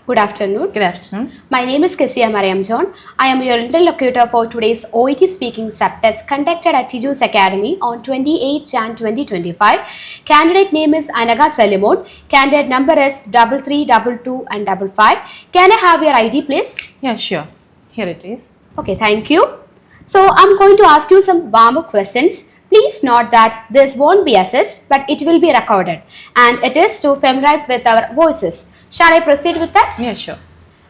Good afternoon. Good afternoon. My name is Kessia Mariam John. I am your interlocutor for today's OET speaking subtest conducted at Tijus Academy on 28 Jan 2025. Candidate name is Anaga Salimon. Candidate number is 3322 and 55. Can I have your ID, please? Yeah, sure. Here it is. Okay, thank you. So I'm going to ask you some warm-up questions. Please note that this won't be assessed, but it will be recorded, and it is to familiarize with our voices. Shall I proceed with that? Yeah, sure.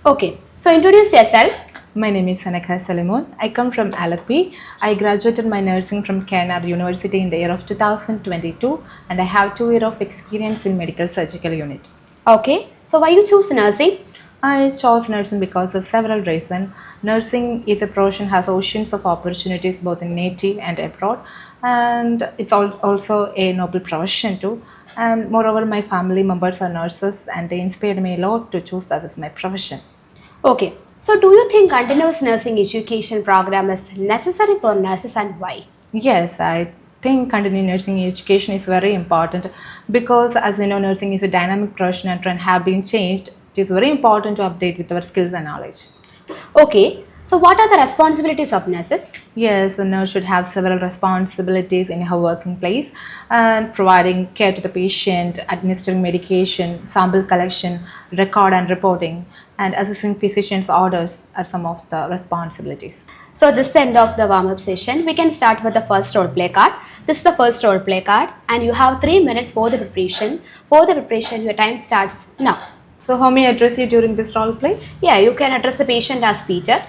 Okay, so introduce yourself. My name is Sanaka Salimon. I come from Alapi. I graduated my nursing from KNR University in the year of 2022, and I have 2 years of experience in medical surgical unit. Okay, so why you choose nursing? I chose nursing because of several reasons. Nursing is a profession has oceans of opportunities both in native and abroad, and it's also a noble profession too. And moreover, my family members are nurses, and they inspired me a lot to choose that as my profession. Okay, so do you think continuous nursing education program is necessary for nurses and why? Yes, I think continuing nursing education is very important because, as you know, nursing is a dynamic profession and trend have been changed. It is very important to update with our skills and knowledge. Okay, so what are the responsibilities of nurses? Yes, a nurse should have several responsibilities in her working place and providing care to the patient, administering medication, sample collection, record and reporting, and assessing physician's orders are some of the responsibilities. So this is the end of the warm-up session. We can start with the first role play card. This is the first role play card, and you have 3 minutes for the preparation. For the preparation, your time starts now. So how may I address you during this role play? Yeah, you can address the patient as Peter.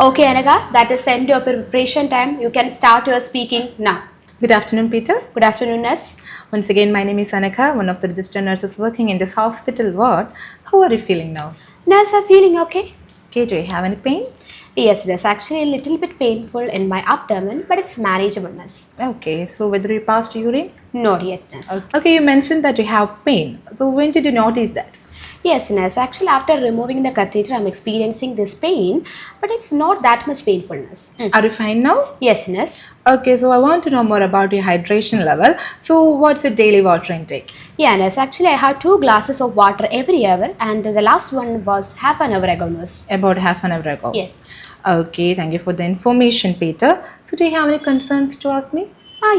Okay, Anaga, that is the end of your preparation time. You can start your speaking now. Good afternoon, Peter. Good afternoon, nurse. Once again, my name is Anaka, one of the registered nurses working in this hospital ward. How are you feeling now? Nurse, are feeling okay? Okay, do you have any pain? Yes, it is actually a little bit painful in my abdomen, but it's manageable, nurse. Okay, so whether you passed urine? Not yet, nurse. Okay, you mentioned that you have pain. So when did you notice that? Yes, nurse. Actually, after removing the catheter, I'm experiencing this pain, but it's not that much painfulness. Are you fine now? Yes, nurse. Okay, so I want to know more about your hydration level. So what's your daily water intake? Yeah, nurse. Actually, I had 2 glasses of water every hour, and the last one was half an hour ago, nurse. About half an hour ago. Yes. Okay, thank you for the information, Peter. So do you have any concerns to ask me?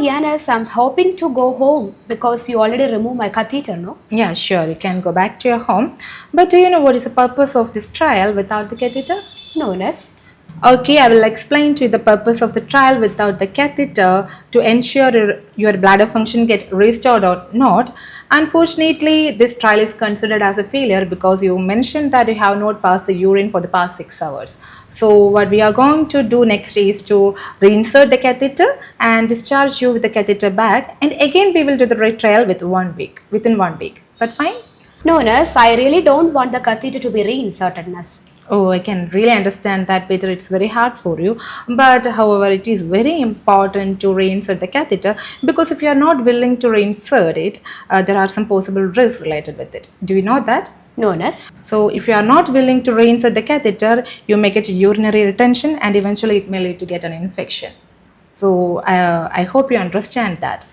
Yeah, nurse. I'm hoping to go home because you already removed my catheter, no? Yeah, sure, you can go back to your home. But do you know what is the purpose of this trial without the catheter? No, nurse. Okay, I will explain to you the purpose of the trial without the catheter to ensure your bladder function get restored or not. Unfortunately, this trial is considered as a failure because you mentioned that you have not passed the urine for the past 6 hours. So what we are going to do next is to reinsert the catheter and discharge you with the catheter bag, and again we will do the retrial within 1 week. Is that fine? No, nurse. I really don't want the catheter to be reinserted, nurse. Oh, I can really understand that, Peter. It's very hard for you. But however, it is very important to reinsert the catheter because if you are not willing to reinsert it, there are some possible risks related with it. Do you know that? No, nurse. So if you are not willing to reinsert the catheter, you may get urinary retention and eventually it may lead to get an infection. So I hope you understand that.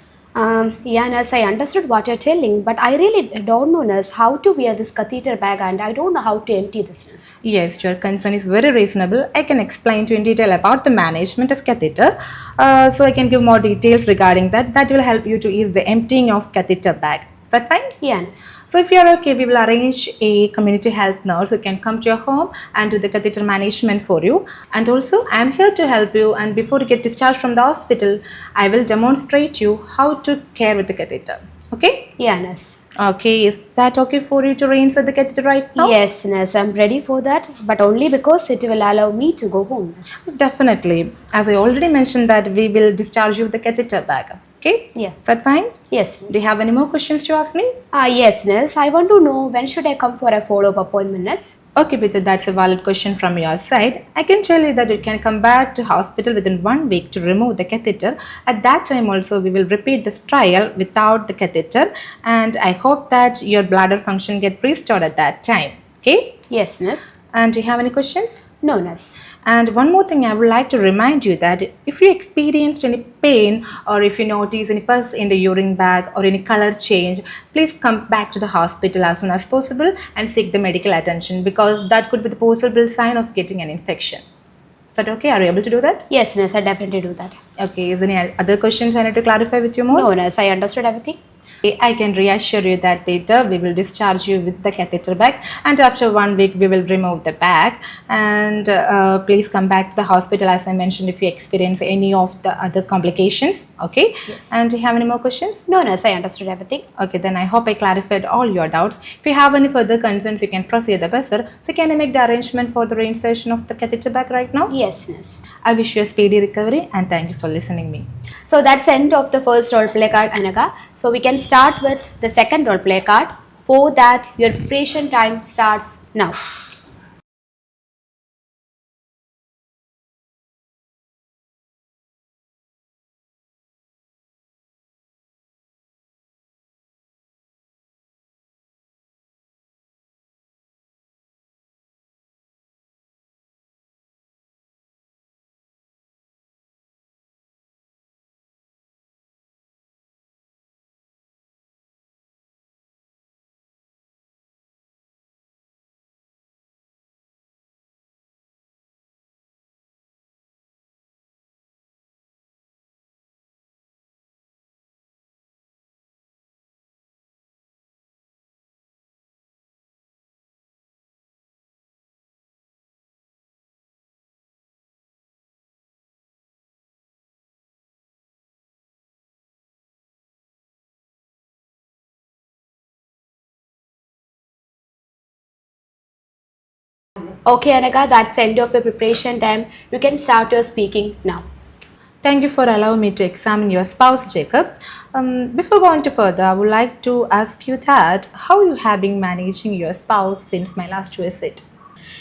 Yeah, nurse, I understood what you're telling, but I really don't know, nurse, how to wear this catheter bag, and I don't know how to empty this, nurse. Yes, your concern is very reasonable. I can explain to you in detail about the management of catheter. So I can give more details regarding that. That will help you to ease the emptying of catheter bag. Is that fine? Yeah, nurse. So if you are okay, we will arrange a community health nurse who can come to your home and do the catheter management for you. And also, I am here to help you. And before you get discharged from the hospital, I will demonstrate you how to care with the catheter. Okay? Yeah, nurse. Okay, is that okay for you to reinsert the catheter right now? Yes, nurse, I'm ready for that, but only because it will allow me to go home, nurse. Definitely. As I already mentioned that we will discharge you with the catheter bag. Okay? Yeah. Is that fine? Yes, Do you nurse. have any more questions to ask me? Yes, nurse. I want to know when should I come for a follow-up appointment, nurse? Okay, Peter, that's a valid question from your side. I can tell you that you can come back to hospital within 1 week to remove the catheter. At that time also, we will repeat this trial without the catheter, and I hope that your bladder function get restored at that time. Okay? Yes, nurse. And do you have any questions? No, nurse. And one more thing, I would like to remind you that if you experienced any pain or if you notice any pus in the urine bag or any color change, please come back to the hospital as soon as possible and seek the medical attention, because that could be the possible sign of getting an infection. Is that okay? Are you able to do that? Yes, nurse. I definitely do that. Okay, is there any other questions I need to clarify with you more? No, nurse. I understood everything. I can reassure you that later we will discharge you with the catheter bag, and after 1 week we will remove the bag. And please come back to the hospital as I mentioned if you experience any of the other complications. Okay? Yes. And do you have any more questions? No, nurse. I understood everything. Okay, then I hope I clarified all your doubts. If you have any further concerns, you can proceed the buzzer. So can I make the arrangement for the reinsertion of the catheter bag right now? Yes, nurse. I wish you a speedy recovery and thank you for listening me. So that's the end of the first role play card, Anaga. So we can start with the second role play card. For that, your preparation time starts now. Okay, Anaga, that's the end of your preparation time. You can start your speaking now. Thank you for allowing me to examine your spouse, Jacob. Before going to further, I would like to ask you that how you have been managing your spouse since my last visit.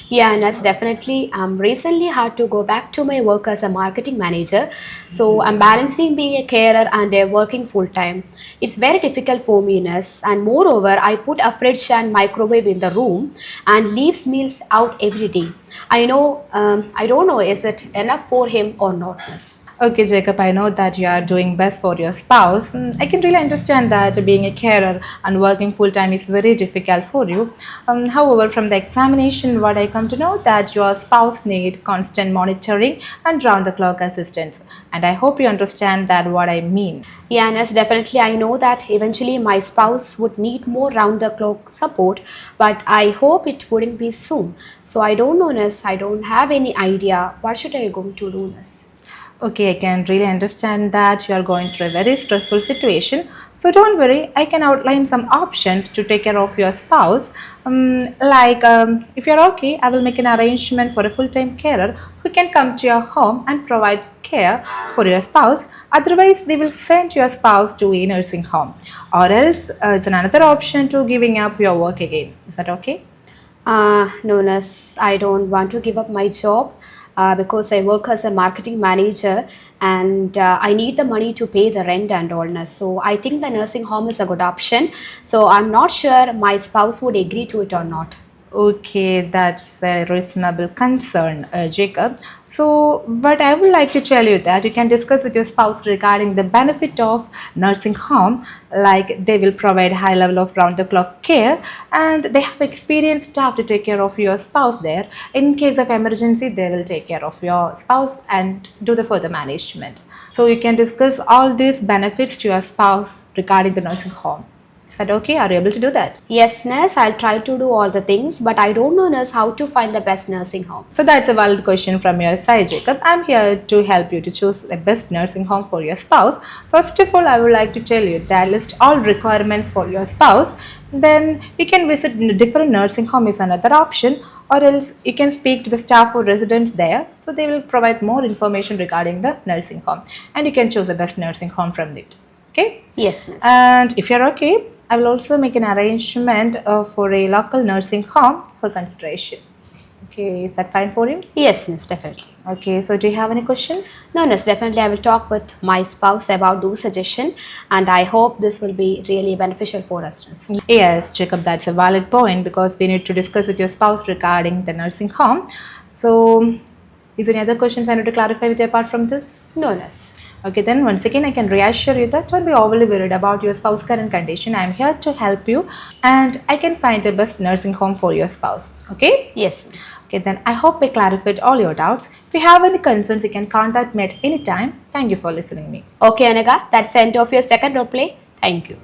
Yeah, Nas, definitely. Recently had to go back to my work as a marketing manager. So I'm balancing being a carer and working full time. It's very difficult for me, Nas. And moreover, I put a fridge and microwave in the room and leaves meals out every day. I don't know, is it enough for him or not, Nas? Okay, Jacob, I know that you are doing best for your spouse. I can really understand that being a carer and working full time is very difficult for you. However, from the examination, what I come to know that your spouse need constant monitoring and round the clock assistance. And I hope you understand that what I mean. Yeah, Nas, definitely. I know that eventually my spouse would need more round the clock support, but I hope it wouldn't be soon. So I don't know, Nas. I don't have any idea. What should I going to do, Nas? Okay, I can really understand that you are going through a very stressful situation. So don't worry, I can outline some options to take care of your spouse. If you're okay, I will make an arrangement for a full-time carer who can come to your home and provide care for your spouse. Otherwise, we will send your spouse to a nursing home. Or else, it's another option to giving up your work again. Is that okay? No, Nas, I don't want to give up my job. Because I work as a marketing manager and I need the money to pay the rent and all. So I think the nursing home is a good option. So I'm not sure my spouse would agree to it or not. Okay, that's a reasonable concern, Jacob. So, what I would like to tell you that you can discuss with your spouse regarding the benefit of nursing home, like they will provide high level of round-the-clock care, and they have experienced staff to take care of your spouse there. In case of emergency, they will take care of your spouse and do the further management. So, you can discuss all these benefits to your spouse regarding the nursing home. Is Is that okay? Are you able to do that? Yes, nurse, I'll try to do all the things, but I don't know, nurse, how to find the best nursing home. So that's a valid question from your side, Jacob. I'm here to help you to choose the best nursing home for your spouse. First of all, I would like to tell you that list all requirements for your spouse. Then we can visit different nursing home is another option, or else you can speak to the staff or residents there. So they will provide more information regarding the nursing home, and you can choose the best nursing home from it. Okay. Yes, nurse. And if you're okay, I will also make an arrangement for a local nursing home for consideration. Okay, is that fine for you? Yes, nurse, definitely. Okay, so do you have any questions? No, nurse, definitely I will talk with my spouse about those suggestion, and I hope this will be really beneficial for us, nurse. Yes, Jacob, that's a valid point because we need to discuss with your spouse regarding the nursing home. So, is there any other questions I need to clarify with you apart from this? No, nurse. Okay, then once again, I can reassure you that don't be overly worried about your spouse's current condition. I'm here to help you and I can find the best nursing home for your spouse. Okay? Yes, nurse. Okay, then I hope I clarified all your doubts. If you have any concerns, you can contact me at any time. Thank you for listening to me. Okay, Anaga, that's the end of your second role play. Thank you.